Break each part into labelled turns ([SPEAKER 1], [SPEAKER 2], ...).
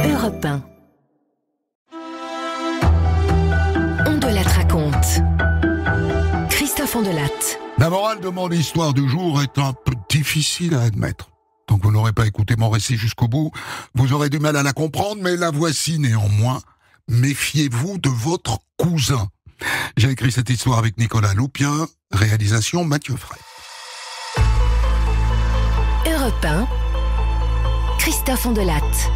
[SPEAKER 1] Europe 1. On de la raconte. Christophe Ondelatte.
[SPEAKER 2] La morale de mon histoire du jour est un peu difficile à admettre. Tant que vous n'aurez pas écouté mon récit jusqu'au bout, vous aurez du mal à la comprendre, mais la voici néanmoins. Méfiez-vous de votre cousin. J'ai écrit cette histoire avec Nicolas Loupien, réalisation Mathieu Frey.
[SPEAKER 1] Europe 1. Christophe Ondelatte.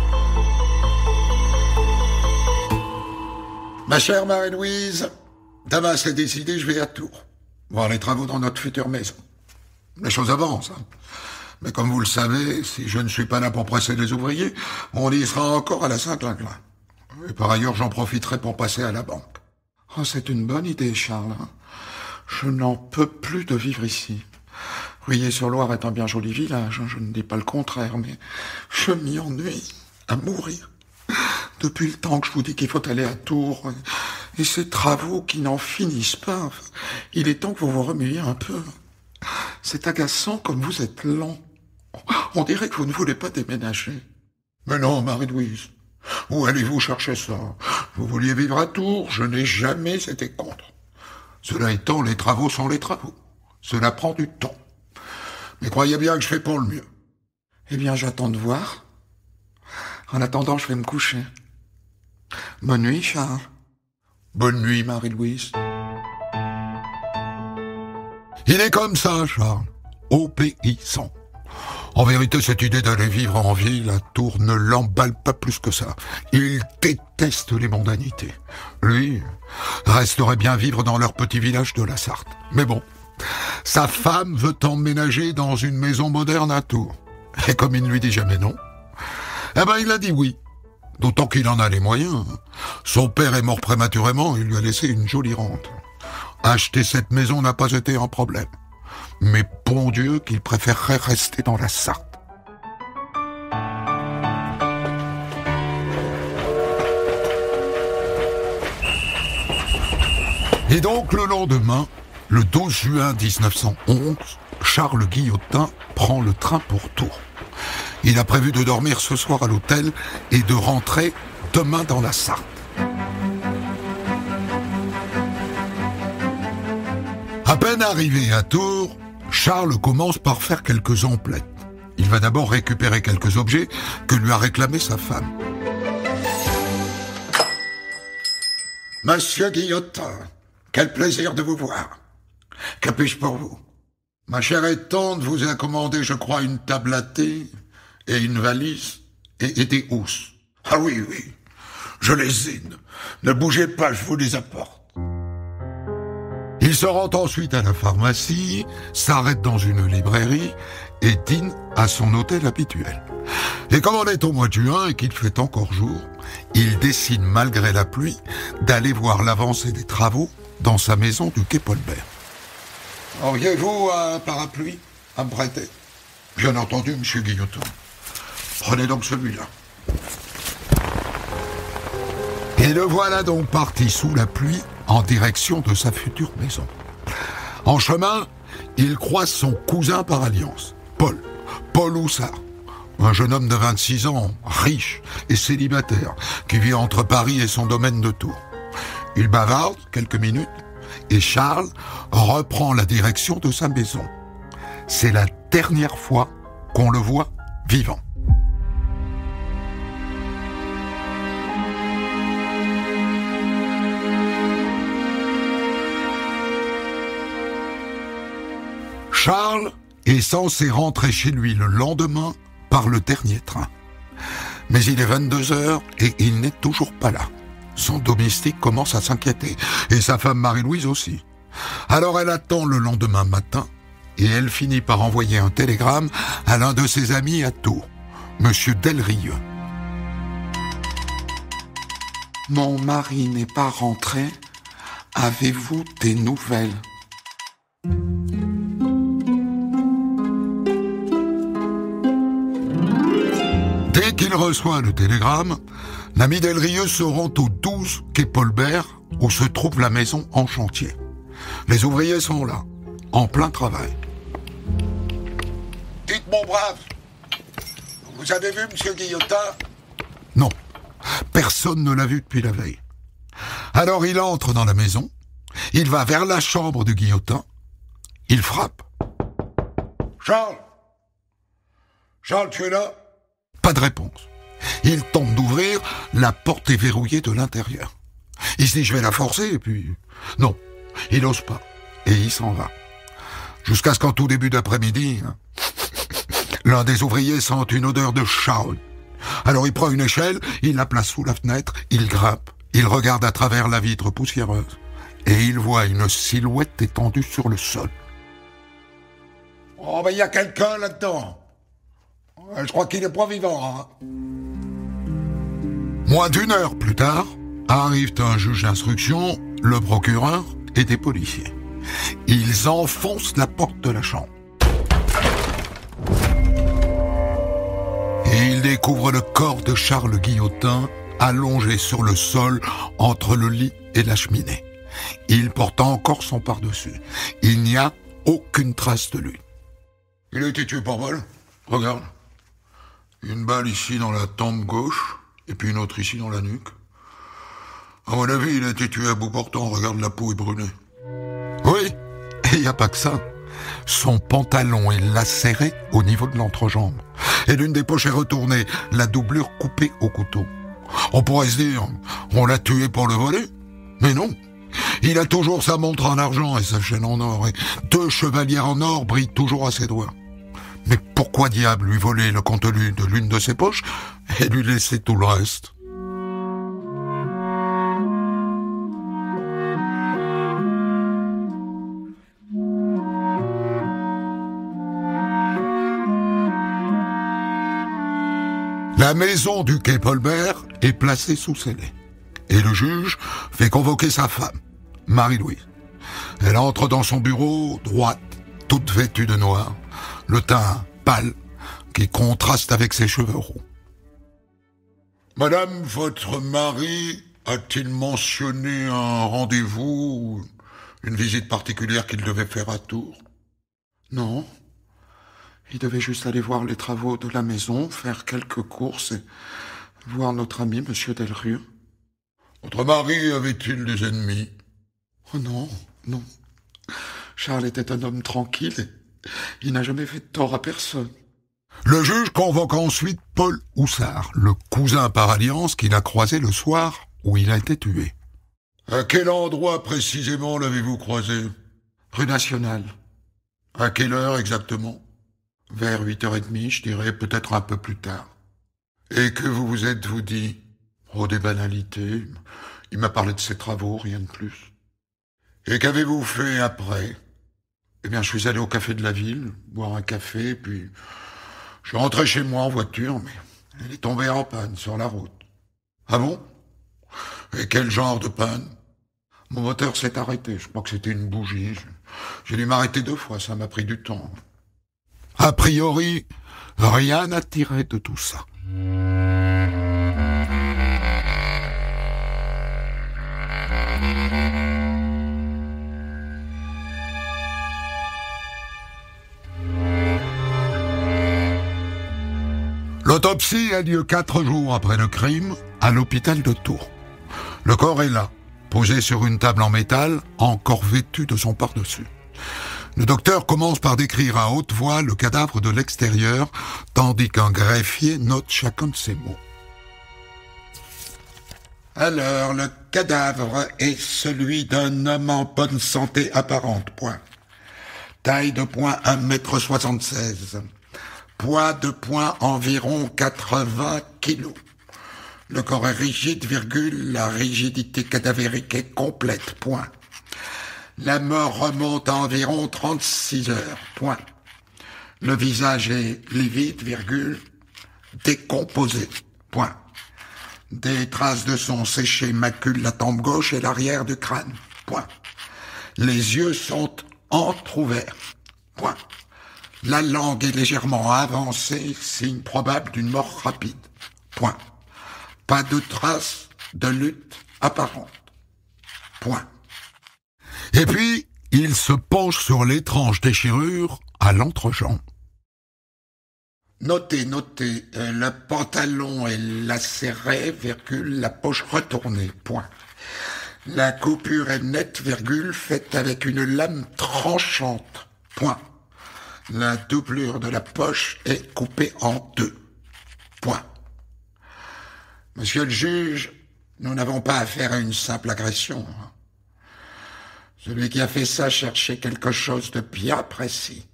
[SPEAKER 2] Ma chère Marie-Louise, Damas est décidé, je vais à Tours. Voir les travaux dans notre future maison. Les choses avancent, hein. Mais comme vous le savez, si je ne suis pas là pour presser les ouvriers, on y sera encore à la Saint-Clinclin. Et par ailleurs, j'en profiterai pour passer à la banque. Oh, c'est une bonne idée, Charles. Je n'en peux plus de vivre ici. Ruillé-sur-Loire est un bien joli village, je ne dis pas le contraire, mais je m'y ennuie à mourir. Depuis le temps que je vous dis qu'il faut aller à Tours, et ces travaux qui n'en finissent pas, il est temps que vous vous remuiez un peu. C'est agaçant comme vous êtes lent. On dirait que vous ne voulez pas déménager. Mais non, Marie-Louise, où allez-vous chercher ça? Vous vouliez vivre à Tours, je n'ai jamais été contre. Cela étant, les travaux sont les travaux. Cela prend du temps. Mais croyez bien que je fais pour le mieux. Eh bien, j'attends de voir. En attendant, je vais me coucher. Bonne nuit, Charles. Bonne nuit, Marie-Louise. Il est comme ça, Charles. Obéissant. En vérité, cette idée d'aller vivre en ville à Tours ne l'emballe pas plus que ça. Il déteste les mondanités. Lui resterait bien vivre dans leur petit village de la Sarthe. Mais bon, sa femme veut emménager dans une maison moderne à Tours. Et comme il ne lui dit jamais non, eh ben il a dit oui. D'autant qu'il en a les moyens. Son père est mort prématurément, il lui a laissé une jolie rente. Acheter cette maison n'a pas été un problème. Mais bon Dieu qu'il préférerait rester dans la Sarthe. Et donc le lendemain, le 12 juin 1911, Charles Guillotin prend le train pour Tours. Il a prévu de dormir ce soir à l'hôtel et de rentrer demain dans la Sarthe. À peine arrivé à Tours, Charles commence par faire quelques emplettes. Il va d'abord récupérer quelques objets que lui a réclamés sa femme. Monsieur Guillotin, quel plaisir de vous voir. Que puis-je pour vous? Ma chère et tante vous a commandé, je crois, une table à thé et une valise et des housses. Ah oui, oui, je les ai. Ne bougez pas, je vous les apporte. Il se rend ensuite à la pharmacie, s'arrête dans une librairie et dîne à son hôtel habituel. Et comme on est au mois de juin et qu'il fait encore jour, il décide, malgré la pluie, d'aller voir l'avancée des travaux dans sa maison du quai Paulbert. Auriez-vous un parapluie à me prêter? Bien entendu, monsieur Guillotin. Prenez donc celui-là. Et le voilà donc parti sous la pluie en direction de sa future maison. En chemin, il croise son cousin par alliance, Paul Houssard, un jeune homme de 26 ans, riche et célibataire, qui vit entre Paris et son domaine de Tours. Il bavarde quelques minutes et Charles reprend la direction de sa maison. C'est la dernière fois qu'on le voit vivant. Charles est censé rentrer chez lui le lendemain par le dernier train. Mais il est 22h et il n'est toujours pas là. Son domestique commence à s'inquiéter, et sa femme Marie-Louise aussi. Alors elle attend le lendemain matin, et elle finit par envoyer un télégramme à l'un de ses amis à Tours, Monsieur Delrieux. Mon mari n'est pas rentré. Avez-vous des nouvelles? Dès qu'il reçoit le télégramme, l'ami Delrieux se rend au 12 quai Paulbert, où se trouve la maison en chantier. Les ouvriers sont là, en plein travail. Dites, mon brave, vous avez vu monsieur Guillotin? Non, Personne ne l'a vu depuis la veille. Alors il entre dans la maison, il va vers la chambre du guillotin, il frappe. « Charles ? Charles, tu es là ?» Pas de réponse. Il tente d'ouvrir, la porte est verrouillée de l'intérieur. Il se dit, je vais la forcer, et puis... Non, il n'ose pas, et il s'en va. Jusqu'à ce qu'en tout début d'après-midi, l'un des ouvriers sent une odeur de charole. Alors il prend une échelle, il la place sous la fenêtre, il grimpe, il regarde à travers la vitre poussiéreuse, et il voit une silhouette étendue sur le sol. « Oh, ben il y a quelqu'un là-dedans. Je crois qu'il n'est pas vivant, hein. » Moins d'une heure plus tard, arrive un juge d'instruction, le procureur et des policiers. Ils enfoncent la porte de la chambre. Et ils découvrent le corps de Charles Guillotin allongé sur le sol entre le lit et la cheminée. Il porte encore son pardessus. Il n'y a aucune trace de lui. Il a été tué par balle. Regarde. Une balle ici dans la tempe gauche, et puis une autre ici dans la nuque. À mon avis, il a été tué à bout portant. Regarde, la peau est brunée. Oui, et il n'y a pas que ça. Son pantalon est lacéré au niveau de l'entrejambe. Et l'une des poches est retournée, la doublure coupée au couteau. On pourrait se dire, on l'a tué pour le voler. Mais non. Il a toujours sa montre en argent et sa chaîne en or. Et 2 chevalières en or brillent toujours à ses doigts. Mais pourquoi diable lui voler le contenu de l'une de ses poches et lui laisser tout le reste ? La maison du quai Paulbert est placée sous scellé. Et le juge fait convoquer sa femme, Marie-Louise. Elle entre dans son bureau, droite, toute vêtue de noir, le teint pâle qui contraste avec ses cheveux roux. « Madame, votre mari a-t-il mentionné un rendez-vous, une visite particulière qu'il devait faire à Tours ?»« Non. Il devait juste aller voir les travaux de la maison, faire quelques courses et voir notre ami, Monsieur Delrieux. »« Votre mari avait-il des ennemis ?»« Oh non, non. Charles était un homme tranquille et il n'a jamais fait de tort à personne. » Le juge convoque ensuite Paul Houssard, le cousin par alliance qu'il a croisé le soir où il a été tué. « À quel endroit précisément l'avez-vous croisé ?»« Rue Nationale. »« À quelle heure exactement ?»« Vers 8h30, je dirais, peut-être un peu plus tard. »« Et que vous vous êtes-vous dit ?»« Oh, des banalités. Il m'a parlé de ses travaux, rien de plus. »« Et qu'avez-vous fait après ?» Eh bien, je suis allé au café de la ville, boire un café, puis je suis rentré chez moi en voiture, mais elle est tombée en panne sur la route. Ah bon? Et quel genre de panne? Mon moteur s'est arrêté, je crois que c'était une bougie. J'ai dû m'arrêter 2 fois, ça m'a pris du temps. A priori, rien à tirer de tout ça. L'autopsie a lieu 4 jours après le crime à l'hôpital de Tours. Le corps est là, posé sur une table en métal, encore vêtu de son pardessus. Le docteur commence par décrire à haute voix le cadavre de l'extérieur, tandis qu'un greffier note chacun de ses mots. Alors, le cadavre est celui d'un homme en bonne santé apparente, point. Taille de point 1,76 m. Poids de point environ 80 kilos. Le corps est rigide, virgule, la rigidité cadavérique est complète, point. La mort remonte à environ 36 heures, point. Le visage est livide, virgule, décomposé, point. Des traces de sang séché maculent la tempe gauche et l'arrière du crâne, point. Les yeux sont entrouverts, point. La langue est légèrement avancée, signe probable d'une mort rapide. Point. Pas de traces de lutte apparente. Point. Et puis, il se penche sur l'étrange déchirure à l'entrejambe. Notez, le pantalon est lacéré, virgule, la poche retournée, point. La coupure est nette, virgule, faite avec une lame tranchante, point. La doublure de la poche est coupée en deux, point. Monsieur le juge, nous n'avons pas affaire à une simple agression. Celui qui a fait ça cherchait quelque chose de bien précis.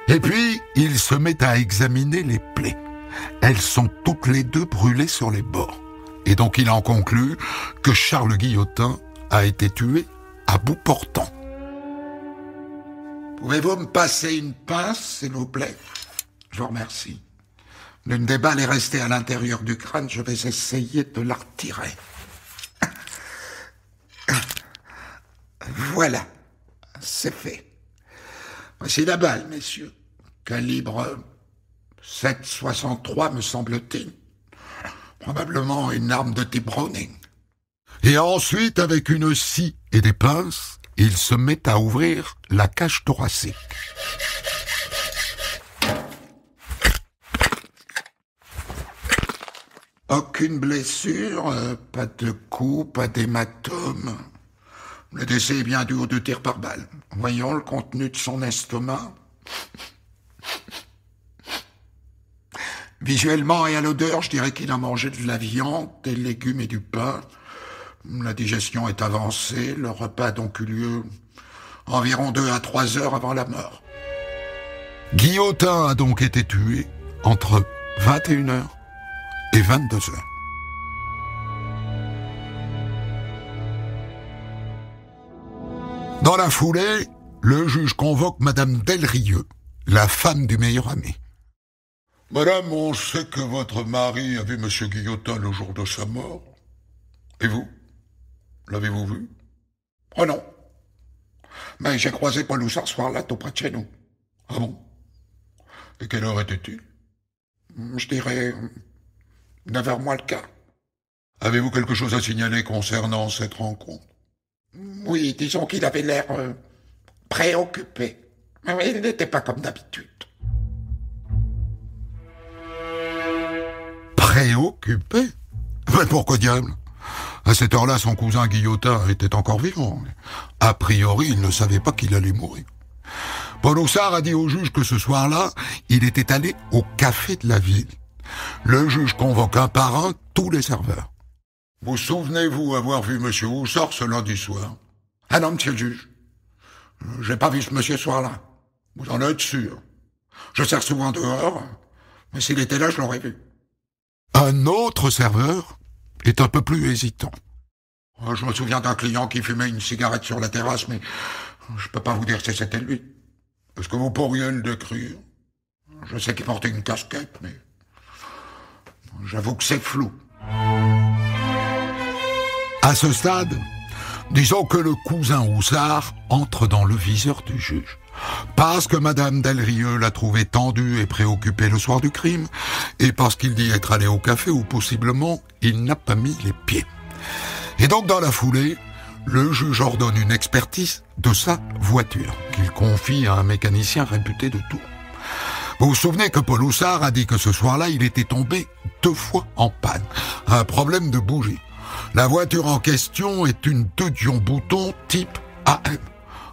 [SPEAKER 3] Et puis, il se met à examiner les plaies. Elles sont toutes les deux brûlées sur les bords. Et donc il en conclut que Charles Guillotin a été tué à bout portant.
[SPEAKER 2] Pouvez-vous me passer une pince, s'il vous plaît? Je vous remercie. L'une des balles est restée à l'intérieur du crâne, je vais essayer de la retirer. Voilà, c'est fait. Voici la balle, messieurs. Calibre 7,63, me semble-t-il. Probablement une arme de type Browning.
[SPEAKER 3] Et ensuite, avec une scie et des pinces, il se met à ouvrir la cage thoracique.
[SPEAKER 2] Aucune blessure, pas de coup, pas d'hématome. Le décès est bien dû aux 2 tirs par balle. Voyons le contenu de son estomac. Visuellement et à l'odeur, je dirais qu'il a mangé de la viande, des légumes et du pain. La digestion est avancée, le repas a donc eu lieu environ 2 à 3 heures avant la mort.
[SPEAKER 3] Guillotin a donc été tué entre 21h et 22h. Dans la foulée, le juge convoque Madame Delrieux, la femme du meilleur ami.
[SPEAKER 2] Madame, on sait que votre mari a vu Monsieur Guillotin le jour de sa mort. Et vous? L'avez-vous vu? Oh non. Mais j'ai croisé Paul Houssard ce soir-là, tout près de chez nous. Ah bon? Et quelle heure était-il? Je dirais 9h moins le quart. Avez-vous quelque chose à signaler concernant cette rencontre? Oui, disons qu'il avait l'air préoccupé. Mais il n'était pas comme d'habitude.
[SPEAKER 3] Préoccupé? Mais pourquoi diable? À cette heure-là, son cousin Guillotin était encore vivant. A priori, il ne savait pas qu'il allait mourir. Paul Houssard a dit au juge que ce soir-là, il était allé au café de la ville. Le juge convoque un par un tous les serveurs.
[SPEAKER 2] Vous souvenez-vous avoir vu Monsieur Houssard ce lundi soir? Ah non, monsieur le juge. J'ai pas vu ce monsieur ce soir-là. Vous en êtes sûr? Je sers souvent dehors, mais s'il était là, je l'aurais vu.
[SPEAKER 3] Un autre serveur est un peu plus hésitant.
[SPEAKER 2] Je me souviens d'un client qui fumait une cigarette sur la terrasse, mais je peux pas vous dire si c'était lui. Est-ce que vous pourriez le décrire? Je sais qu'il portait une casquette, mais j'avoue que c'est flou.
[SPEAKER 3] À ce stade, disons que le cousin Houssard entre dans le viseur du juge. Parce que Madame Delrieux l'a trouvé tendu et préoccupé le soir du crime, et parce qu'il dit être allé au café où possiblement il n'a pas mis les pieds. Et donc dans la foulée, le juge ordonne une expertise de sa voiture, qu'il confie à un mécanicien réputé de Tours. Vous vous souvenez que Paul Houssard a dit que ce soir-là, il était tombé 2 fois en panne. Un problème de bougie. La voiture en question est une 2 Dion Bouton type AM.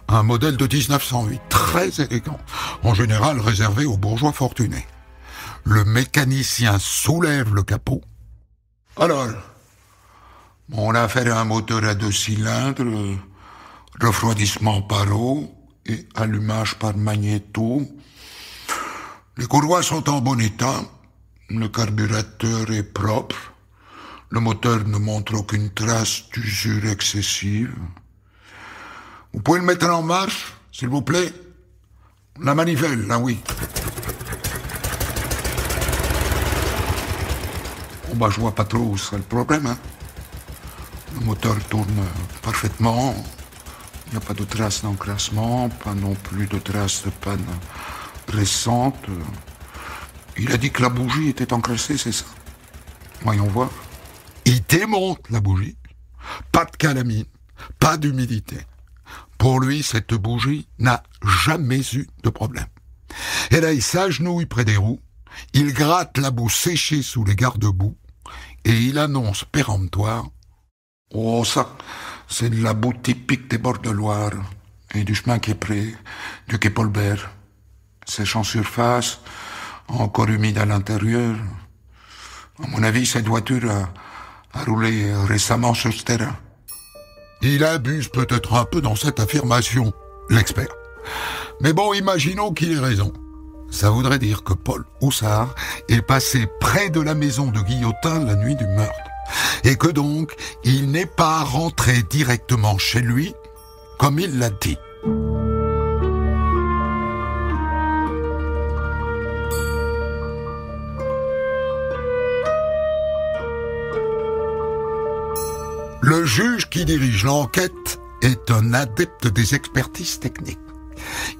[SPEAKER 3] Un modèle de 1908, très élégant, en général réservé aux bourgeois fortunés. Le mécanicien soulève le capot.
[SPEAKER 2] Alors, on a fait un moteur à 2 cylindres, refroidissement par eau et allumage par magnéto. Les courroies sont en bon état, le carburateur est propre, le moteur ne montre aucune trace d'usure excessive. Vous pouvez le mettre en marche, s'il vous plaît? La manivelle, là, oui. Bon, je vois pas trop où serait le problème, hein. Le moteur tourne parfaitement. Il n'y a pas de traces d'encrassement, pas non plus de traces de panne récente. Il a dit que la bougie était encrassée, c'est ça? Voyons voir.
[SPEAKER 3] Il démonte la bougie. Pas de calamine, pas d'humidité. Pour lui, cette bougie n'a jamais eu de problème. Et là, il s'agenouille près des roues, il gratte la boue séchée sous les garde-boue, et il annonce péremptoire: « Oh, ça, c'est de la boue typique des bords de Loire, et du chemin qui est près du quai Paulbert. Sèche en surface, encore humide à l'intérieur. À mon avis, cette voiture a roulé récemment sur ce terrain. » Il abuse peut-être un peu dans cette affirmation, l'expert. Mais bon, imaginons qu'il ait raison. Ça voudrait dire que Paul Houssard est passé près de la maison de Guillotin la nuit du meurtre, et que donc il n'est pas rentré directement chez lui, comme il l'a dit. Le juge qui dirige l'enquête est un adepte des expertises techniques.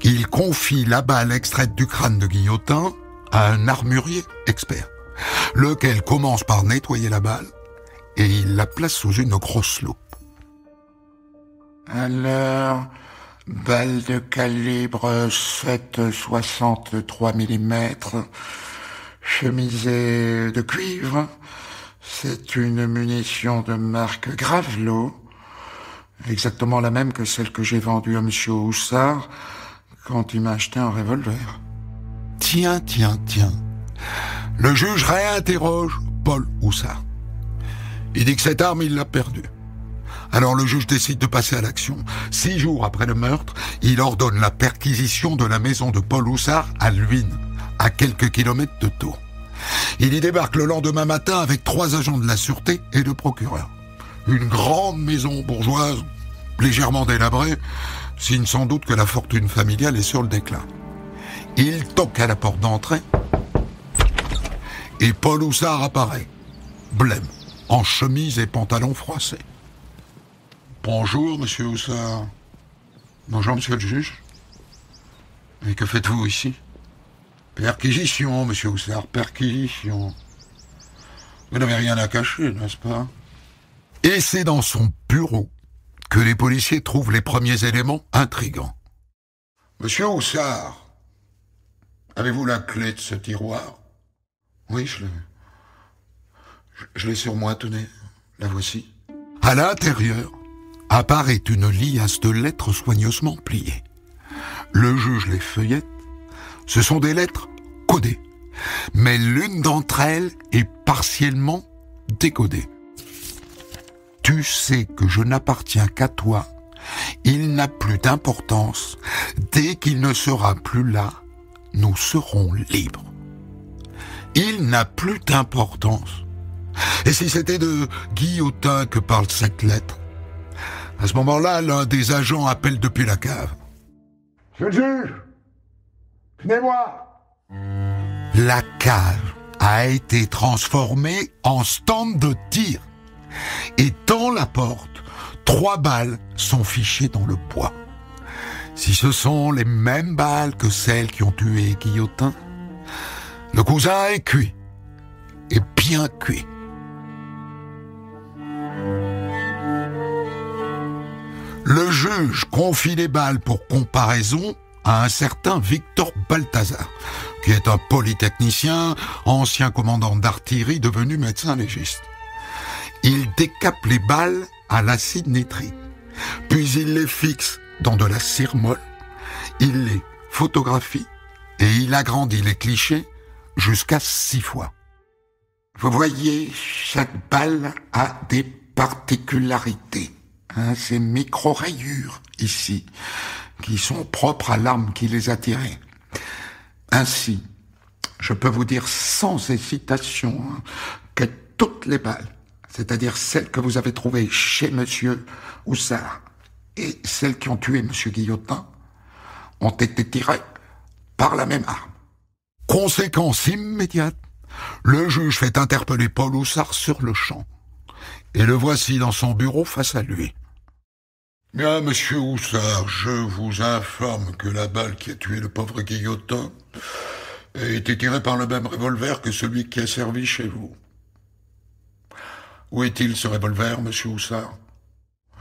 [SPEAKER 3] Il confie la balle extraite du crâne de Guillotin à un armurier expert, lequel commence par nettoyer la balle et il la place sous une grosse loupe. Alors, balle de calibre 7,63 mm, chemisée de cuivre. C'est une munition de marque Gravelot, exactement la même que celle que j'ai vendue à monsieur Houssard quand il m'a acheté un revolver. Tiens. Le juge réinterroge Paul Houssard. Il dit que cette arme, il l'a perdue. Alors le juge décide de passer à l'action. 6 jours après le meurtre, il ordonne la perquisition de la maison de Paul Houssard à Luynes, à quelques kilomètres de Tours. Il y débarque le lendemain matin avec 3 agents de la sûreté et le procureur. Une grande maison bourgeoise, légèrement délabrée, signe sans doute que la fortune familiale est sur le déclin. Il toque à la porte d'entrée et Paul Houssard apparaît, blême, en chemise et pantalon froissés. « Bonjour, monsieur Houssard. »« Bonjour, monsieur le juge. »« Et que faites-vous ici ?»« Perquisition, monsieur Houssard, perquisition. Vous n'avez rien à cacher, n'est-ce pas ?» Et c'est dans son bureau que les policiers trouvent les premiers éléments intrigants. « Monsieur Houssard, avez-vous la clé de ce tiroir ?»« Oui, je l'ai sur moi, tenez, la voici. » À l'intérieur apparaît une liasse de lettres soigneusement pliées. Le juge les feuillette. Ce sont des lettres codées, mais l'une d'entre elles est partiellement décodée. « Tu sais que je n'appartiens qu'à toi. Il n'a plus d'importance. Dès qu'il ne sera plus là, nous serons libres. » Il n'a plus d'importance. Et si c'était de Guillotin que parle cette lettre? À ce moment-là, l'un des agents appelle depuis la cave. « Monsieur le juge, venez-moi !» La cave a été transformée en stand de tir. Et dans la porte, 3 balles sont fichées dans le bois. Si ce sont les mêmes balles que celles qui ont tué Guillotin, le cousin est cuit. Et bien cuit. Le juge confie les balles pour comparaison à un certain Victor Balthazar, qui est un polytechnicien, ancien commandant d'artillerie devenu médecin légiste. Il décape les balles à l'acide nitrique, puis il les fixe dans de la cire molle, il les photographie et il agrandit les clichés jusqu'à 6 fois. Vous voyez, chaque balle a des particularités. Ces micro-rayures ici, qui sont propres à l'arme qui les a tirées. Ainsi, je peux vous dire sans hésitation que toutes les balles, c'est-à-dire celles que vous avez trouvées chez monsieur Houssard et celles qui ont tué monsieur Guillotin, ont été tirées par la même arme. Conséquence immédiate, le juge fait interpeller Paul Houssard sur le champ. Et le voici dans son bureau face à lui. « Bien, monsieur Houssard, je vous informe que la balle qui a tué le pauvre Guillotin a été tirée par le même revolver que celui qui a servi chez vous. Où est-il, ce revolver, monsieur Houssard?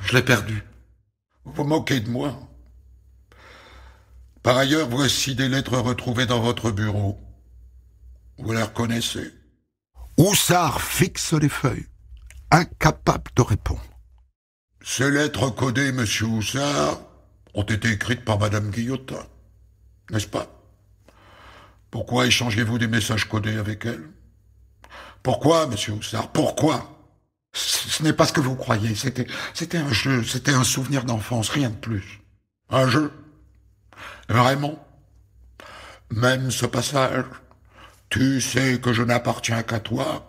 [SPEAKER 3] Je l'ai perdu. Vous vous moquez de moi.
[SPEAKER 2] Par ailleurs, voici des lettres retrouvées dans votre bureau. Vous les reconnaissez?
[SPEAKER 3] Houssard fixe les feuilles, incapable de répondre.
[SPEAKER 2] Ces lettres codées, monsieur Houssard, ont été écrites par madame Guillotin, n'est-ce pas? Pourquoi échangez-vous des messages codés avec elle? Pourquoi, monsieur Houssard? Pourquoi? Ce n'est pas ce que vous croyez. C'était un jeu, c'était un souvenir d'enfance, rien de plus. Un jeu? Vraiment? Même ce passage? Tu sais que je n'appartiens qu'à toi.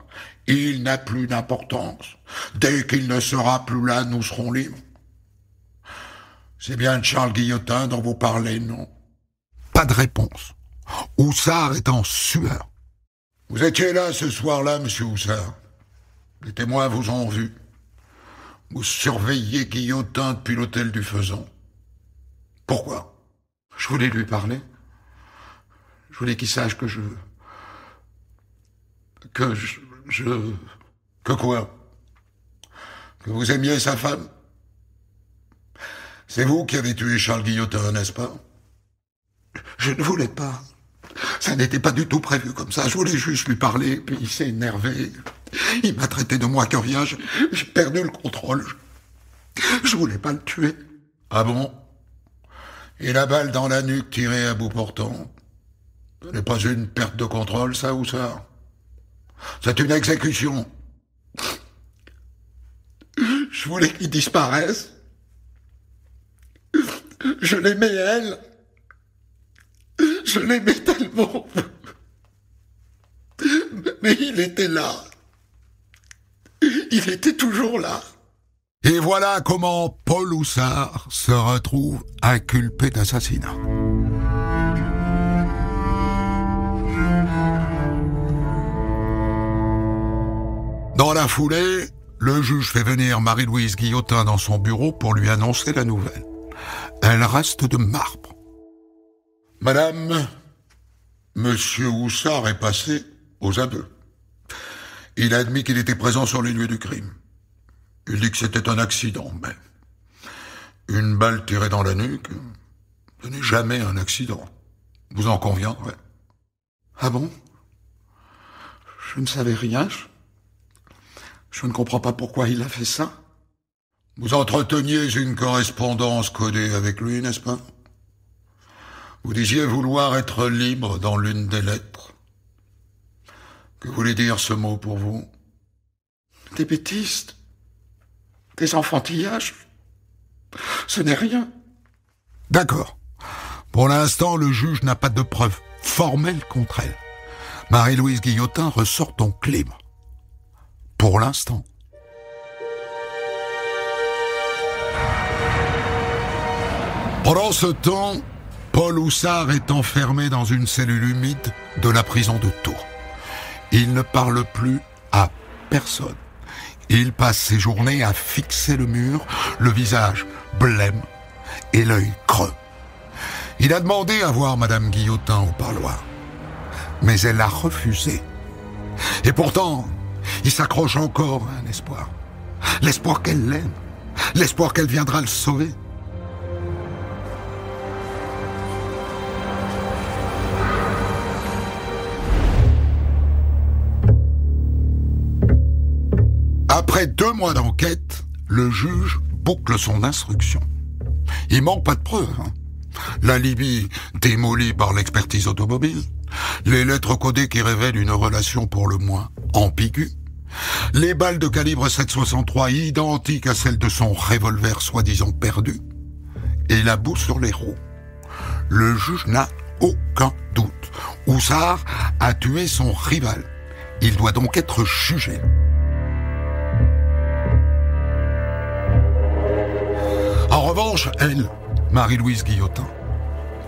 [SPEAKER 2] Il n'a plus d'importance. Dès qu'il ne sera plus là, nous serons libres. C'est bien de Charles Guillotin dont vous parlez, non?
[SPEAKER 3] Pas de réponse. Houssard est en sueur.
[SPEAKER 2] Vous étiez là ce soir-là, monsieur Houssard. Les témoins vous ont vu. Vous surveillez Guillotin depuis l'hôtel du Faisan. Pourquoi? Je voulais lui parler. Je voulais qu'il sache que Que quoi? Que vous aimiez sa femme? C'est vous qui avez tué Charles Guillotin, n'est-ce pas? Je ne voulais pas. Ça n'était pas du tout prévu comme ça. Je voulais juste lui parler, puis il s'est énervé. Il m'a traité de moins que rien. J'ai perdu le contrôle. Je voulais pas le tuer. Ah bon? Et la balle dans la nuque tirée à bout portant? Ce n'est pas une perte de contrôle, ça, ou ça? C'est une exécution. Je voulais qu'il disparaisse. Je l'aimais, elle. Je l'aimais tellement. Mais il était là. Il était toujours là.
[SPEAKER 3] Et voilà comment Paul Houssard se retrouve inculpé d'assassinat. Dans la foulée, le juge fait venir Marie-Louise Guillotin dans son bureau pour lui annoncer la nouvelle. Elle reste de marbre.
[SPEAKER 2] Madame, monsieur Houssard est passé aux aveux. Il a admis qu'il était présent sur les lieux du crime. Il dit que c'était un accident, mais une balle tirée dans la nuque, ce n'est jamais un accident. Vous en conviendrez.
[SPEAKER 3] Ah bon? Je ne savais rien. Je ne comprends pas pourquoi il a fait ça.
[SPEAKER 2] Vous entreteniez une correspondance codée avec lui, n'est-ce pas? Vous disiez vouloir être libre dans l'une des lettres. Que voulait dire ce mot pour vous?
[SPEAKER 3] Des bêtises, des enfantillages. Ce n'est rien. D'accord. Pour l'instant, le juge n'a pas de preuves formelles contre elle. Marie-Louise Guillotin ressort donc libre. Pour l'instant. Pendant ce temps, Paul Houssard est enfermé dans une cellule humide de la prison de Tours. Il ne parle plus à personne. Il passe ses journées à fixer le mur, le visage blême et l'œil creux. Il a demandé à voir madame Guillotin au parloir, mais elle a refusé. Et pourtant, il s'accroche encore à un espoir. L'espoir qu'elle l'aime, l'espoir qu'elle viendra le sauver. Après 2 mois d'enquête, le juge boucle son instruction. Il manque pas de preuves. L'alibi démoli par l'expertise automobile, les lettres codées qui révèlent une relation pour le moins ambiguë, les balles de calibre 7,63 identiques à celles de son revolver soi-disant perdu, et la boue sur les roues. Le juge n'a aucun doute. Houssard a tué son rival. Il doit donc être jugé. En revanche, elle, Marie-Louise Guillotin,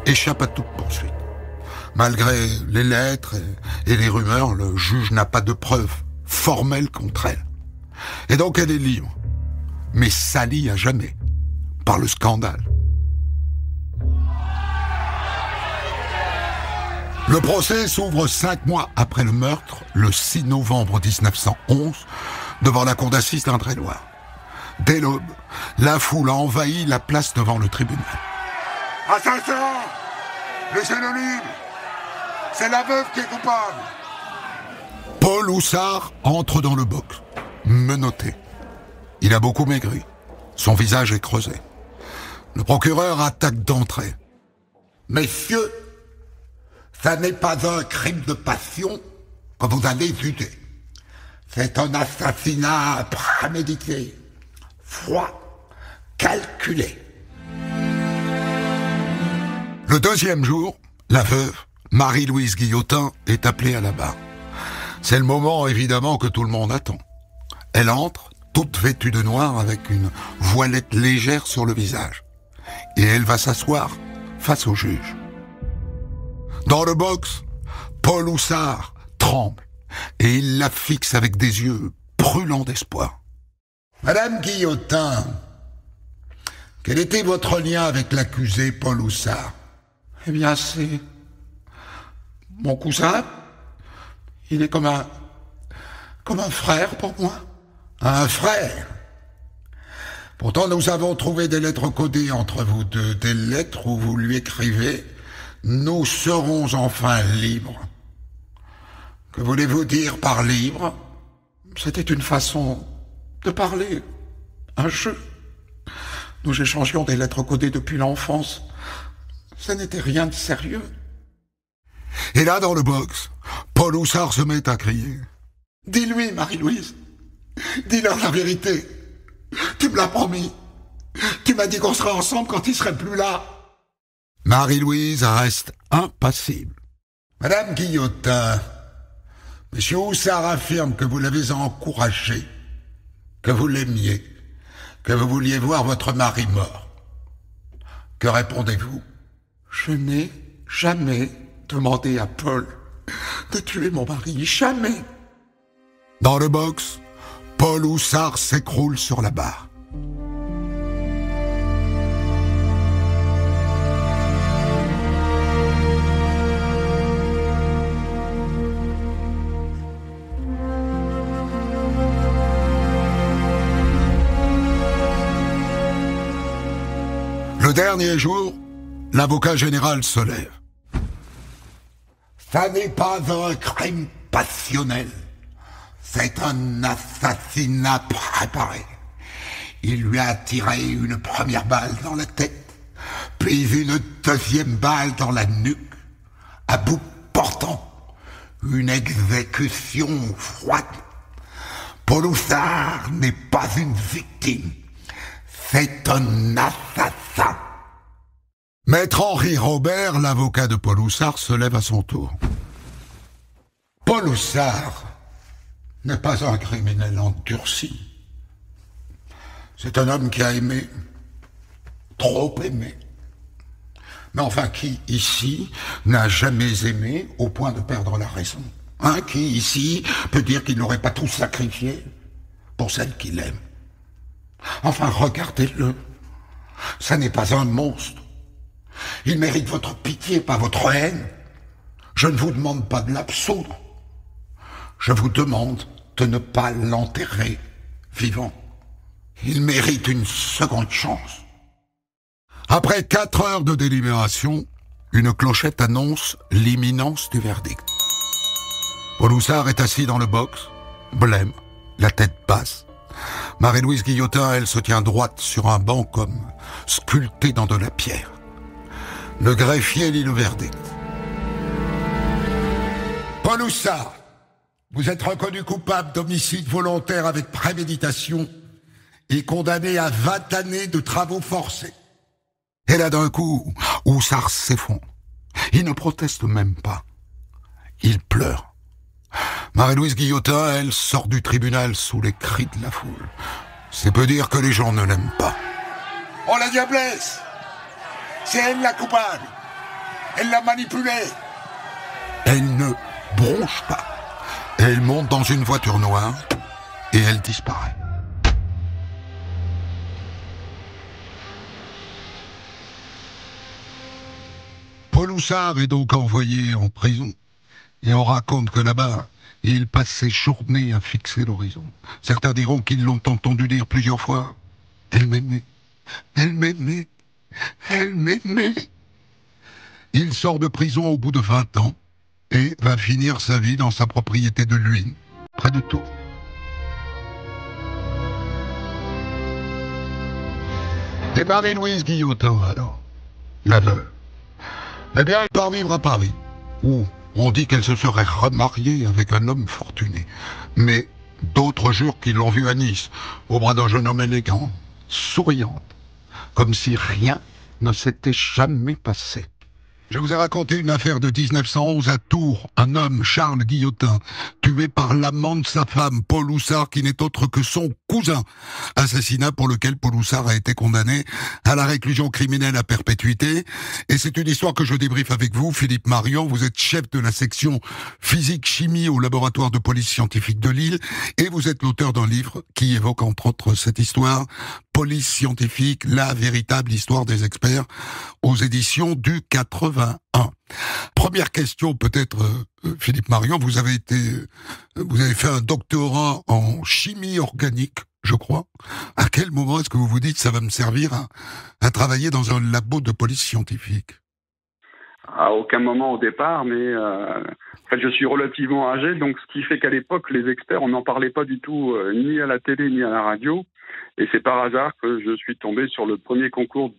[SPEAKER 3] échappe à toute poursuite. Malgré les lettres et les rumeurs, le juge n'a pas de preuves formelles contre elle. Et donc elle est libre, mais salie à jamais par le scandale. Le procès s'ouvre 5 mois après le meurtre, le 6 novembre 1911, devant la cour d'assises d'Indre-et-Loire. Dès l'aube, la foule envahit la place devant le tribunal.
[SPEAKER 2] Attention! Laissez-le libre. C'est la veuve qui est coupable.
[SPEAKER 3] Paul Houssard entre dans le box, menotté. Il a beaucoup maigri. Son visage est creusé. Le procureur attaque d'entrée.
[SPEAKER 2] Messieurs, ça n'est pas un crime de passion que vous allez juger. C'est un assassinat prémédité, froid, calculé.
[SPEAKER 3] Le deuxième jour, la veuve, Marie-Louise Guillotin, est appelée à la barre. C'est le moment, évidemment, que tout le monde attend. Elle entre, toute vêtue de noir, avec une voilette légère sur le visage. Et elle va s'asseoir face au juge. Dans le box, Paul Houssard tremble et il la fixe avec des yeux brûlants d'espoir.
[SPEAKER 2] Madame Guillotin, quel était votre lien avec l'accusé Paul Houssard?
[SPEAKER 3] Eh bien, c'est mon cousin. Il est comme un frère pour moi.
[SPEAKER 2] Un frère? Pourtant, nous avons trouvé des lettres codées entre vous deux, des lettres où vous lui écrivez « Nous serons enfin libres ». Que voulez-vous dire par libre?
[SPEAKER 3] C'était une façon de parler, un jeu. Nous échangions des lettres codées depuis l'enfance. Ce n'était rien de sérieux. Et là, dans le box, Paul Houssard se met à crier. « Dis-lui, Marie-Louise, dis-leur la vérité. Tu me l'as promis. Tu m'as dit qu'on serait ensemble quand il serait plus là. » Marie-Louise reste impassible.
[SPEAKER 2] Madame Guillotin, Monsieur Houssard affirme que vous l'avez encouragé, que vous l'aimiez, que vous vouliez voir votre mari mort. Que répondez-vous?
[SPEAKER 3] Je n'ai jamais demandé à Paul de tuer mon mari, jamais. Dans le box, Paul Houssard s'écroule sur la barre. Le dernier jour, l'avocat général se lève.
[SPEAKER 2] Ça n'est pas un crime passionnel. C'est un assassinat préparé. Il lui a tiré une première balle dans la tête, puis une deuxième balle dans la nuque, à bout portant. Une exécution froide. Paul Houssard n'est pas une victime. C'est un assassin.
[SPEAKER 3] Maître Henri Robert, l'avocat de Paul Houssard, se lève à son tour.
[SPEAKER 2] Paul Houssard n'est pas un criminel endurci. C'est un homme qui a aimé, trop aimé. Mais enfin, qui, ici, n'a jamais aimé au point de perdre la raison? Qui, ici, peut dire qu'il n'aurait pas tout sacrifié pour celle qu'il aime? Enfin, regardez-le. Ça n'est pas un monstre. Il mérite votre pitié, pas votre haine. Je ne vous demande pas de l'absoudre. Je vous demande de ne pas l'enterrer vivant. Il mérite une seconde chance.
[SPEAKER 3] Après 4 heures de délibération, une clochette annonce l'imminence du verdict. Paul Houssard est assis dans le box, blême, la tête basse. Marie-Louise Guillotin, elle, se tient droite sur un banc comme sculptée dans de la pierre. Le greffier lit le verdict.
[SPEAKER 2] Paul Houssard, vous êtes reconnu coupable d'homicide volontaire avec préméditation et condamné à 20 années de travaux forcés.
[SPEAKER 3] Et là, d'un coup, Houssard s'effondre. Il ne proteste même pas. Il pleure. Marie-Louise Guillotin, elle, sort du tribunal sous les cris de la foule. C'est peu dire que les gens ne l'aiment pas.
[SPEAKER 2] Oh la diablesse! C'est elle la coupable! Elle l'a manipulée!
[SPEAKER 3] Elle ne bronche pas. Elle monte dans une voiture noire et elle disparaît. Paul Houssard est donc envoyé en prison. Et on raconte que là-bas, il passe ses journées à fixer l'horizon. Certains diront qu'ils l'ont entendu dire plusieurs fois « Elle m'aimait, elle m'aimait, elle m'aimait ». Il sort de prison au bout de 20 ans et va finir sa vie dans sa propriété de Luynes, près de Tours. Et Marie-Louise Guillotin, alors, la veuve. Eh bien, elle part vivre à Paris, où on dit qu'elle se serait remariée avec un homme fortuné. Mais d'autres jurent qu'ils l'ont vue à Nice, au bras d'un jeune homme élégant, souriante, comme si rien ne s'était jamais passé. Je vous ai raconté une affaire de 1911 à Tours. Un homme, Charles Guillotin, tué par l'amant de sa femme, Paul Houssard, qui n'est autre que son cousin. Assassinat pour lequel Paul Houssard a été condamné à la réclusion criminelle à perpétuité. Et c'est une histoire que je débriefe avec vous, Philippe Marion. Vous êtes chef de la section physique-chimie au laboratoire de police scientifique de Lille. Et vous êtes l'auteur d'un livre qui évoque entre autres cette histoire, Police scientifique, la véritable histoire des experts, aux éditions du 81. Première question peut-être, Philippe Marion, vous avez fait un doctorat en chimie organique, je crois. À quel moment est-ce que vous vous dites ça va me servir à travailler dans un labo de police scientifique?
[SPEAKER 4] À aucun moment au départ, mais en fait, je suis relativement âgé, donc ce qui fait qu'à l'époque, les experts, on n'en parlait pas du tout, ni à la télé, ni à la radio. Et c'est par hasard que je suis tombé sur le premier concours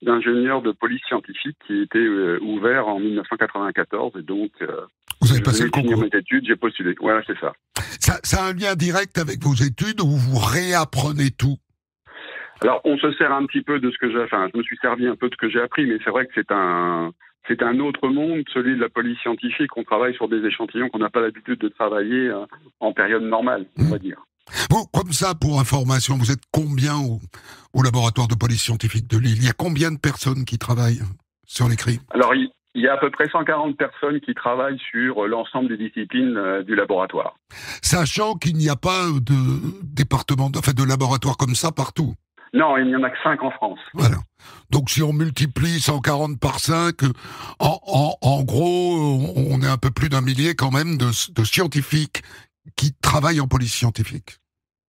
[SPEAKER 4] d'ingénieur de police scientifique qui était ouvert en 1994. Et donc,
[SPEAKER 3] vous avez passé le concours.
[SPEAKER 4] Mes études, j'ai postulé. Voilà, c'est ça.
[SPEAKER 3] Ça a un lien direct avec vos études ou vous réapprenez tout?
[SPEAKER 4] Alors, on se sert un petit peu de ce que j'ai... Enfin, je me suis servi un peu de ce que j'ai appris, mais c'est vrai que c'est un autre monde, celui de la police scientifique. On travaille sur des échantillons qu'on n'a pas l'habitude de travailler en période normale, on va dire.
[SPEAKER 3] Bon, comme ça, pour information, vous êtes combien au laboratoire de police scientifique de Lille? Il y a combien de personnes qui travaillent sur les crimes?
[SPEAKER 4] Alors, il y a à peu près 140 personnes qui travaillent sur l'ensemble des disciplines du laboratoire.
[SPEAKER 3] Sachant qu'il n'y a pas de département, enfin de laboratoire comme ça partout.
[SPEAKER 4] Non, il n'y en a que 5 en France.
[SPEAKER 3] Voilà. Donc si on multiplie 140 par 5, en gros, on est un peu plus d'un millier quand même de scientifiques qui travaillent en police scientifique.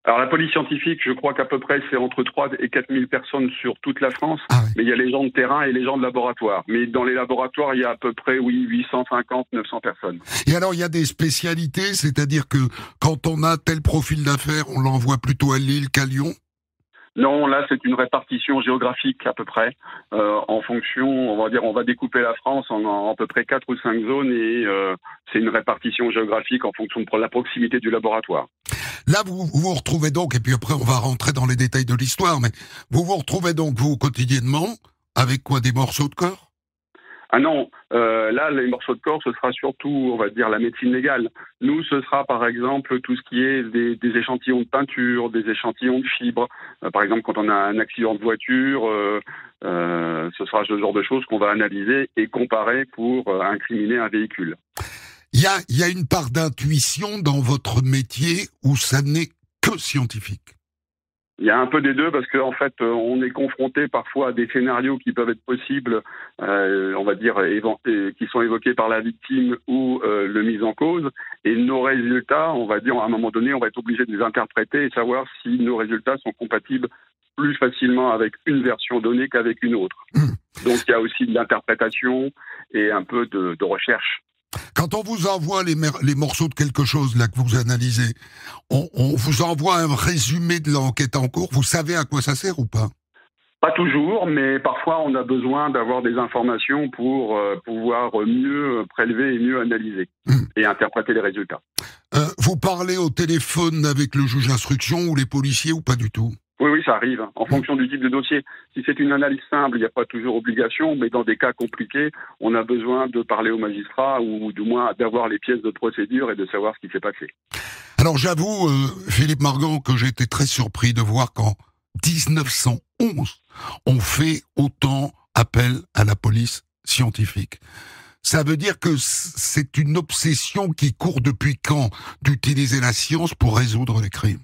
[SPEAKER 4] Alors la police scientifique, je crois qu'à peu près c'est entre 3 et 4 000 personnes sur toute la France, mais il y a les gens de terrain et les gens de laboratoire. Mais dans les laboratoires, il y a à peu près, 850, 900 personnes.
[SPEAKER 3] Et alors il y a des spécialités, c'est-à-dire que quand on a tel profil d'affaires, on l'envoie plutôt à Lille qu'à Lyon?
[SPEAKER 4] Non, là c'est une répartition géographique à peu près, en fonction, on va dire, on va découper la France en à peu près 4 ou 5 zones et c'est une répartition géographique en fonction de la proximité du laboratoire.
[SPEAKER 3] Là, vous vous retrouvez donc, et puis après on va rentrer dans les détails de l'histoire, mais vous vous retrouvez donc, vous, quotidiennement, avec quoi, des morceaux de corps?
[SPEAKER 4] Ah non, là, les morceaux de corps, ce sera surtout, on va dire, la médecine légale. Nous, ce sera, par exemple, tout ce qui est des échantillons de peinture, des échantillons de fibres. Par exemple, quand on a un accident de voiture, ce sera ce genre de choses qu'on va analyser et comparer pour incriminer un véhicule.
[SPEAKER 3] Il y a une part d'intuition dans votre métier où ça n'est que scientifique.
[SPEAKER 4] Il y a un peu des deux parce qu'en fait, on est confronté parfois à des scénarios qui peuvent être possibles, on va dire, qui sont évoqués par la victime ou le mis en cause. Et nos résultats, on va dire, à un moment donné, on va être obligé de les interpréter et savoir si nos résultats sont compatibles plus facilement avec une version donnée qu'avec une autre. Donc il y a aussi de l'interprétation et un peu de recherche.
[SPEAKER 3] Quand on vous envoie les morceaux de quelque chose là que vous analysez, on vous envoie un résumé de l'enquête en cours. Vous savez à quoi ça sert ou pas?
[SPEAKER 4] Pas toujours, mais parfois on a besoin d'avoir des informations pour pouvoir mieux prélever et mieux analyser et interpréter les résultats.
[SPEAKER 3] Vous parlez au téléphone avec le juge d'instruction ou les policiers ou pas du tout?
[SPEAKER 4] Oui, ça arrive, en fonction du type de dossier. Si c'est une analyse simple, il n'y a pas toujours obligation, mais dans des cas compliqués, on a besoin de parler au magistrat ou du moins d'avoir les pièces de procédure et de savoir ce qui s'est passé.
[SPEAKER 3] Alors j'avoue, Philippe Marion, que j'ai été très surpris de voir qu'en 1911, on fait autant appel à la police scientifique. Ça veut dire que c'est une obsession qui court depuis quand d'utiliser la science pour résoudre les crimes?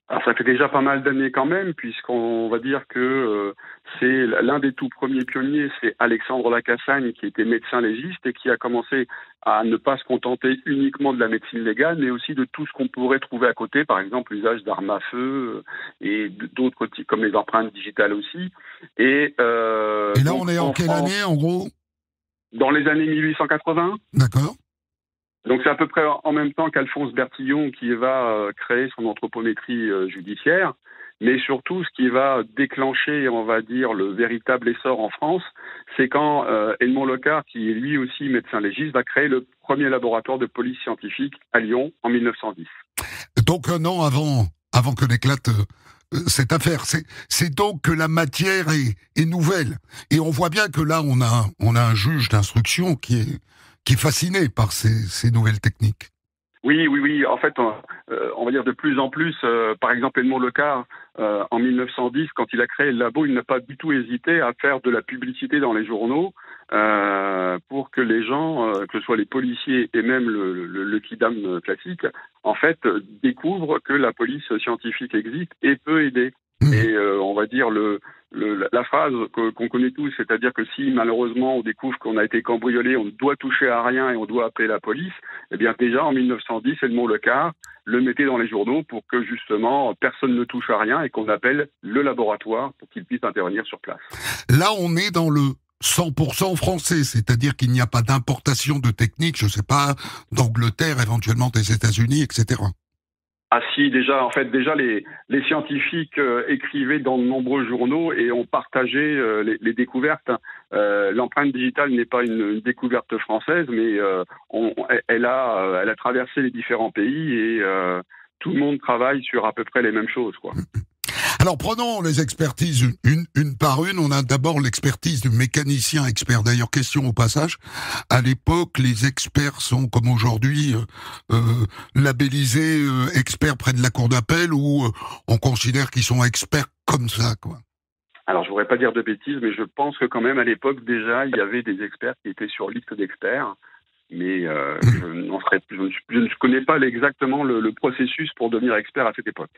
[SPEAKER 4] Alors ça fait déjà pas mal d'années quand même, puisqu'on va dire que c'est l'un des tout premiers pionniers, c'est Alexandre Lacassagne, qui était médecin légiste et qui a commencé à ne pas se contenter uniquement de la médecine légale, mais aussi de tout ce qu'on pourrait trouver à côté, par exemple l'usage d'armes à feu et d'autres types, comme les empreintes digitales aussi. Et
[SPEAKER 3] là, on est en quelle année, en gros?
[SPEAKER 4] Dans les années 1880.
[SPEAKER 3] D'accord.
[SPEAKER 4] Donc c'est à peu près en même temps qu'Alphonse Bertillon qui va créer son anthropométrie judiciaire, mais surtout ce qui va déclencher, on va dire, le véritable essor en France, c'est quand Edmond Locard, qui est lui aussi médecin légiste, va créer le premier laboratoire de police scientifique à Lyon en 1910.
[SPEAKER 3] Donc un an avant que n'éclate cette affaire, c'est donc que la matière est nouvelle, et on voit bien que là on a un juge d'instruction qui est fasciné par ces nouvelles techniques.
[SPEAKER 4] Oui. En fait, on va dire de plus en plus, par exemple, Edmond Locard, en 1910, quand il a créé le labo, il n'a pas du tout hésité à faire de la publicité dans les journaux pour que les gens, que ce soit les policiers et même le kidam classique, en fait, découvrent que la police scientifique existe et peut aider. Et on va dire la phrase qu'on connaît tous, c'est-à-dire que si malheureusement on découvre qu'on a été cambriolé, on ne doit toucher à rien et on doit appeler la police, eh bien déjà en 1910, Edmond Locard le mettait dans les journaux pour que justement personne ne touche à rien et qu'on appelle le laboratoire pour qu'il puisse intervenir sur place.
[SPEAKER 3] Là on est dans le 100% français, c'est-à-dire qu'il n'y a pas d'importation de techniques, je sais pas, d'Angleterre, éventuellement des États-Unis, etc.
[SPEAKER 4] Ah si, déjà les scientifiques écrivaient dans de nombreux journaux et ont partagé les découvertes. L'empreinte digitale n'est pas une découverte française, mais elle a traversé les différents pays et tout le monde travaille sur à peu près les mêmes choses, quoi.
[SPEAKER 3] Alors prenons les expertises une par une. On a d'abord l'expertise du mécanicien expert. D'ailleurs, question au passage, à l'époque, les experts sont comme aujourd'hui labellisés experts près de la cour d'appel, ou on considère qu'ils sont experts comme ça, quoi.
[SPEAKER 4] Alors je voudrais pas dire de bêtises, mais je pense que quand même à l'époque déjà il y avait des experts qui étaient sur liste d'experts. Mais je ne connais pas exactement le processus pour devenir expert à cette époque.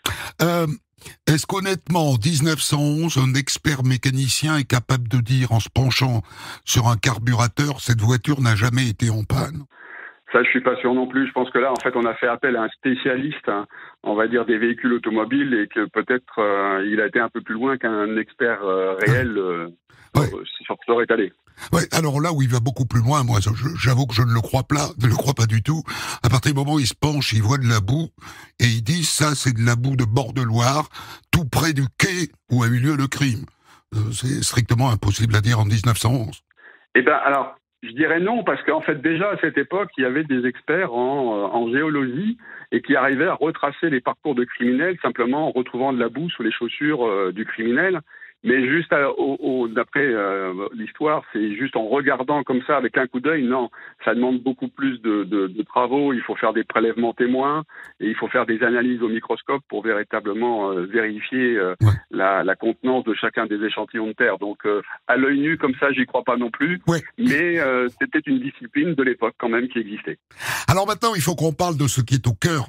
[SPEAKER 3] Est-ce qu'honnêtement, en 1911, un expert mécanicien est capable de dire, en se penchant sur un carburateur, cette voiture n'a jamais été en panne?
[SPEAKER 4] Ça, je suis pas sûr non plus. Je pense que là, en fait, on a fait appel à un spécialiste, on va dire, des véhicules automobiles, et que peut-être il a été un peu plus loin qu'un expert réel sur ce serait allé.
[SPEAKER 3] Ouais, alors là où il va beaucoup plus loin, moi, j'avoue que je ne le crois pas du tout. À partir du moment où il se penche, il voit de la boue, et il dit, ça, c'est de la boue de bord de Loire, tout près du quai où a eu lieu le crime. C'est strictement impossible à dire en 1911.
[SPEAKER 4] Eh ben, alors, je dirais non, parce qu'en fait, déjà, à cette époque, il y avait des experts en géologie et qui arrivaient à retracer les parcours de criminels simplement en retrouvant de la boue sous les chaussures du criminel. Mais juste d'après l'histoire, c'est juste en regardant comme ça avec un coup d'œil. Non, ça demande beaucoup plus de travaux. Il faut faire des prélèvements témoins et il faut faire des analyses au microscope pour véritablement vérifier la contenance de chacun des échantillons de terre. Donc à l'œil nu comme ça, j'y crois pas non plus. Ouais. Mais c'était une discipline de l'époque quand même qui existait.
[SPEAKER 3] Alors maintenant, il faut qu'on parle de ce qui est au cœur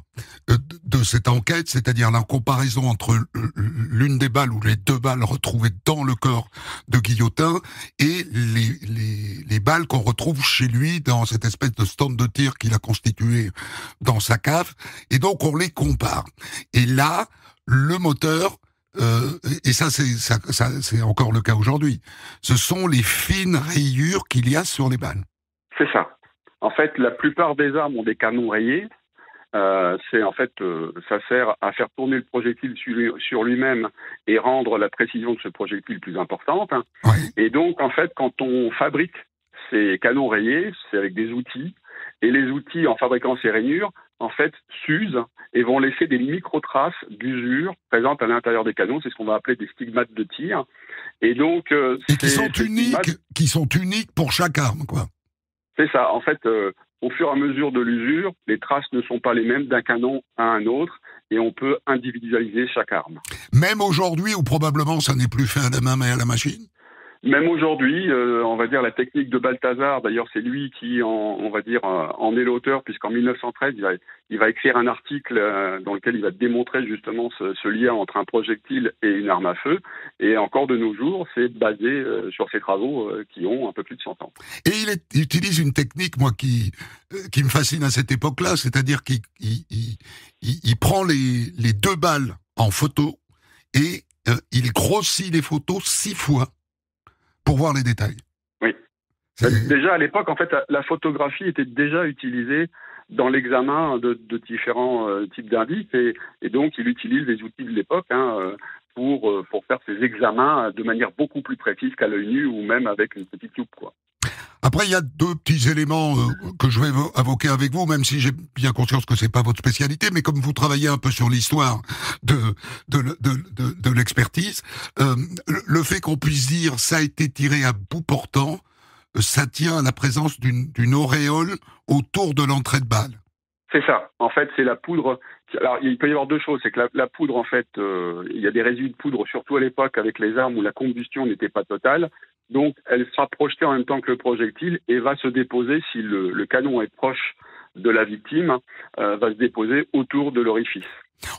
[SPEAKER 3] de cette enquête, c'est-à-dire la comparaison entre l'une des balles ou les deux balles retrouvées dans le corps de Guillotin et les balles qu'on retrouve chez lui dans cette espèce de stand de tir qu'il a constitué dans sa cave. Et donc on les compare. Et là, le moteur, et ça c'est encore le cas aujourd'hui, ce sont les fines rayures qu'il y a sur les balles.
[SPEAKER 4] C'est ça. En fait, la plupart des armes ont des canons rayés. Ça sert à faire tourner le projectile sur lui-même et rendre la précision de ce projectile plus importante.
[SPEAKER 3] Oui.
[SPEAKER 4] Et donc, en fait, quand on fabrique ces canons rayés, c'est avec des outils. Et les outils, en fabriquant ces rainures, en fait, s'usent et vont laisser des micro-traces d'usure présentes à l'intérieur des canons. C'est ce qu'on va appeler des stigmates de tir. Et donc,
[SPEAKER 3] qui sont uniques pour chaque arme, quoi.
[SPEAKER 4] C'est ça. En fait, au fur et à mesure de l'usure, les traces ne sont pas les mêmes d'un canon à un autre et on peut individualiser chaque arme.
[SPEAKER 3] Même aujourd'hui, où probablement ça n'est plus fait à la main mais à la machine?
[SPEAKER 4] Même aujourd'hui, on va dire la technique de Balthazar, d'ailleurs c'est lui qui en est l'auteur, puisqu'en 1913, il va écrire un article dans lequel il va démontrer justement ce lien entre un projectile et une arme à feu. Et encore de nos jours, c'est basé sur ses travaux qui ont un peu plus de 100 ans.
[SPEAKER 3] Et il utilise une technique, moi, qui me fascine à cette époque-là, c'est-à-dire qu'il prend les deux balles en photo et il grossit les photos 6 fois pour voir les détails.
[SPEAKER 4] Oui. Déjà, à l'époque, en fait, la photographie était déjà utilisée dans l'examen de différents types d'indices, et donc il utilise les outils de l'époque pour faire ses examens de manière beaucoup plus précise qu'à l'œil nu ou même avec une petite loupe, quoi.
[SPEAKER 3] Après, il y a deux petits éléments que je vais évoquer avec vous, même si j'ai bien conscience que c'est pas votre spécialité, mais comme vous travaillez un peu sur l'histoire de l'expertise, le fait qu'on puisse dire ça a été tiré à bout portant, ça tient à la présence d'une auréole autour de l'entrée de balle.
[SPEAKER 4] C'est ça. En fait, c'est la poudre. Alors, il peut y avoir deux choses. C'est que la poudre, en fait, il y a des résidus de poudre, surtout à l'époque avec les armes où la combustion n'était pas totale. Donc, elle sera projetée en même temps que le projectile et va se déposer, si le canon est proche de la victime, va se déposer autour de l'orifice.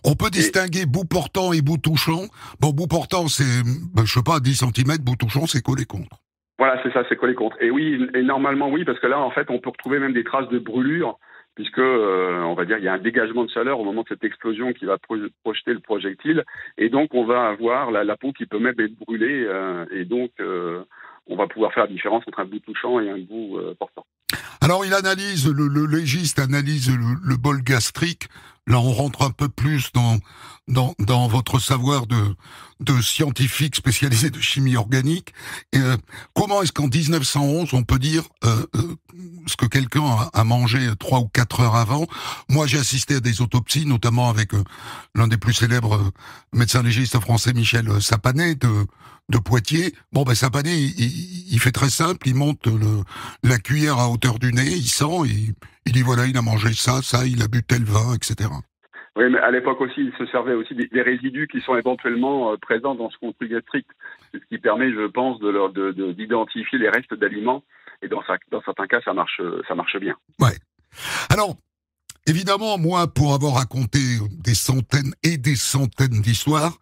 [SPEAKER 3] On peut distinguer bout portant et bout touchant. Bon, bout portant, c'est, je sais pas, 10 cm, bout touchant, c'est collé contre.
[SPEAKER 4] Voilà, c'est ça, c'est collé contre. Et oui, et normalement, oui, parce que là, en fait, on peut retrouver même des traces de brûlure, puisque, on va dire, il y a un dégagement de chaleur au moment de cette explosion qui va projeter le projectile, et donc on va avoir la peau qui peut même être brûlée, et donc on va pouvoir faire la différence entre un bout touchant et un bout portant.
[SPEAKER 3] Alors il analyse, le légiste analyse le bol gastrique. Là, on rentre un peu plus dans votre savoir de scientifique spécialisé de chimie organique. Et, comment est-ce qu'en 1911, on peut dire ce que quelqu'un a mangé 3 ou 4 heures avant? Moi, j'ai assisté à des autopsies, notamment avec l'un des plus célèbres médecins légistes français, Michel Sapanet, de Poitiers. Bon, ben Sapanet, il fait très simple, il monte la cuillère à hauteur du nez, il sent, il dit voilà, il a mangé ça, il a bu tel vin, etc.
[SPEAKER 4] Oui, mais à l'époque aussi, il se servait aussi des résidus qui sont éventuellement présents dans ce contenu gastrique, ce qui permet, je pense, d'identifier les restes d'aliments. Et dans certains cas, ça marche bien.
[SPEAKER 3] Ouais. Alors, évidemment, moi, pour avoir raconté des centaines et des centaines d'histoires,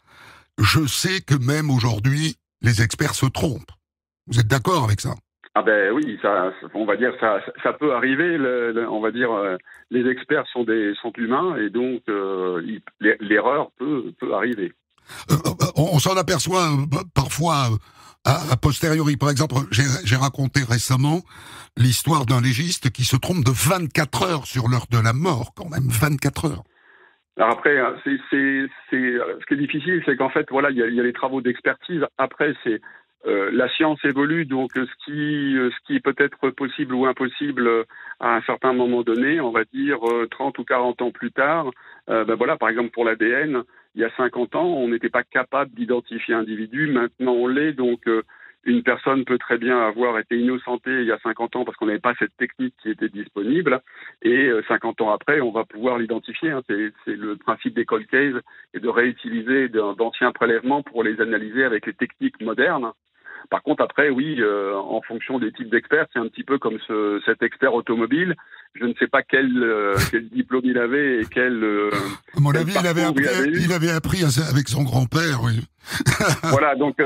[SPEAKER 3] je sais que même aujourd'hui, les experts se trompent. Vous êtes d'accord avec ça?
[SPEAKER 4] Ah ben oui, on va dire ça peut arriver. On va dire les experts sont humains et donc l'erreur peut arriver.
[SPEAKER 3] On s'en aperçoit parfois a posteriori. Par exemple, j'ai raconté récemment l'histoire d'un légiste qui se trompe de 24 heures sur l'heure de la mort, quand même 24 heures.
[SPEAKER 4] Alors après, ce qui est difficile, c'est qu'en fait, voilà, il y a les travaux d'expertise. Après, c'est la science évolue, donc ce qui peut être possible ou impossible à un certain moment donné, on va dire 30 ou 40 ans plus tard, voilà, par exemple pour l'ADN, il y a 50 ans, on n'était pas capable d'identifier un individu, maintenant on l'est, donc une personne peut très bien avoir été innocentée il y a 50 ans parce qu'on n'avait pas cette technique qui était disponible, et 50 ans après, on va pouvoir l'identifier, hein. C'est le principe des cold cases, et de réutiliser d'anciens prélèvements pour les analyser avec les techniques modernes. Par contre, après, oui, en fonction des types d'experts, c'est un petit peu comme cet expert automobile. Je ne sais pas quel diplôme il avait et quel.
[SPEAKER 3] À mon avis, il avait appris avec son grand-père, oui.
[SPEAKER 4] Voilà, donc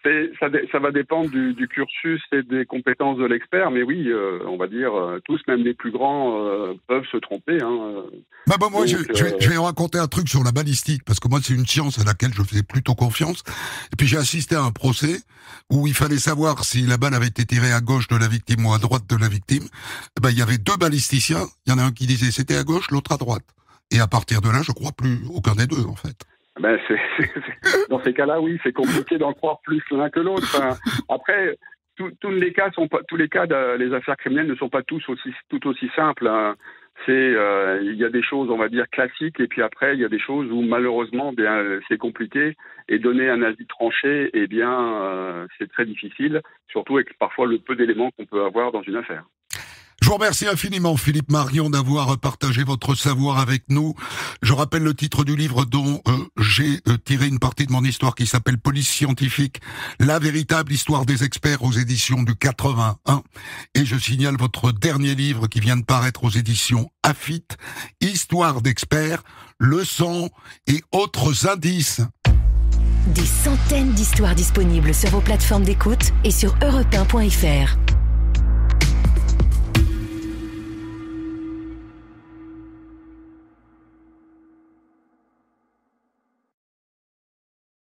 [SPEAKER 4] ça va dépendre du cursus et des compétences de l'expert, mais oui, on va dire tous, même les plus grands, peuvent se tromper. Hein.
[SPEAKER 3] Moi, je vais raconter un truc sur la balistique, parce que moi, c'est une science à laquelle je faisais plutôt confiance. Et puis, j'ai assisté à un procès où il fallait savoir si la balle avait été tirée à gauche de la victime ou à droite de la victime. Il y avait 2 balisticiens. Il y en a un qui disait c'était à gauche, l'autre à droite. Et à partir de là, je crois plus aucun des deux, en fait.
[SPEAKER 4] Dans ces cas-là, oui, c'est compliqué d'en croire plus l'un que l'autre. Enfin, après, tous les cas les affaires criminelles ne sont pas tout aussi simples. Hein. Il y a des choses, on va dire, classiques, et puis après, il y a des choses où, malheureusement, c'est compliqué, et donner un avis tranché, c'est très difficile, surtout avec parfois le peu d'éléments qu'on peut avoir dans une affaire.
[SPEAKER 3] Je vous remercie infiniment, Philippe Marion, d'avoir partagé votre savoir avec nous. Je rappelle le titre du livre dont j'ai tiré une partie de mon histoire qui s'appelle Police scientifique, la véritable histoire des experts, aux éditions du 81. Et je signale votre dernier livre qui vient de paraître aux éditions Afit, Histoire d'experts, leçons et autres indices.
[SPEAKER 1] Des centaines d'histoires disponibles sur vos plateformes d'écoute et sur europe1.fr.